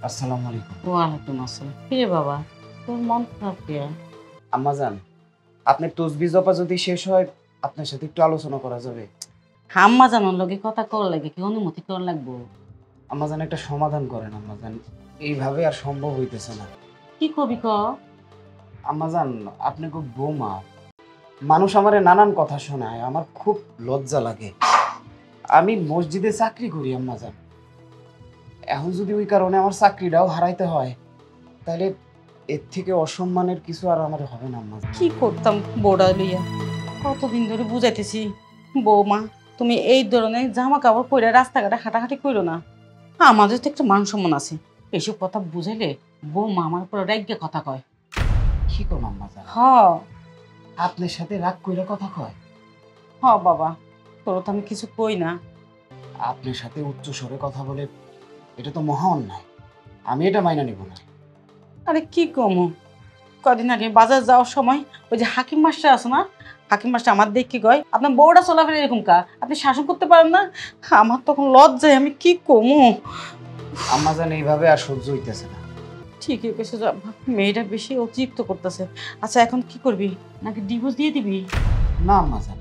আসসালামু আলাইকুম। ওয়ালাইকুম আসসালাম। কিরে বাবা, তোর মন খারাপ কে? আম্মাজান, আপনার তসবিহ জপা যদি শেষ হয় আপনার সাথে একটু আলোচনা করা যাবে? হাম্মা জানার লগে কথা কর লাগে কি অনুমতি কর লাগবো? আম্মাজান একটা সমাধান করেন আম্মাজান, এইভাবে আর সম্ভব হইতেছে না। কি কবি ক? আম্মাজান, আপনি খুব বৌমা, মানুষ আমারে নানান কথা শোনায়, আমার খুব লজ্জা লাগে। আমি মসজিদে চাকরি করি আম্মাজান, এখন যদি ওই কারণে আমার চাকরিটাও হারাইতে হয় তাহলে এর থেকে অসম্মানের কিছু আর আমার হবে না আম্মাজান। কি করতাম বউডা লইয়া? কতদিন ধরে বুঝাইতেছি, বৌমা তুমি এই ধরনের জামা কাপড় পরে রাস্তাঘাটে হাঁটাহাঁটি করো না। আমাদের তো একটা মান সম্মান আছে, এইসব কথা বুঝাইলে বৌমা আমার উপর রাগ্যে কথা কয়। কি করব আম্মাজান, হ আপনার সাথে রাগ কইরা কথা কয়? হ বাবা, তোর তো আমি কিছু কই না। আপনার সাথে উচ্চ স্বরে কথা বলে এটা তো মহা অন্যায়, আমি এটা মাইনা নিব না। আরে কি কমু, কদিন আগে বাজার যাওয়ার সময় ওই যে হাকিম মাস্টার আছে না, হাকিম মাস্টার আমার দেখি কয় আপনার বউটা চলাফেরা এরকম কা, আপনি শাসন করতে পারেন না। আমার তখন লজ্জায় আমি কি কমু। আম্মাজান, এইভাবে আর সহ্য হইতেছে না। ঠিকই কেসে যা, মেয়েটা বেশি অতিরিক্ত করতেছে। আচ্ছা এখন কি করবি, নাকি ডিভোর্স দিয়ে দিবি? না আম্মাজান,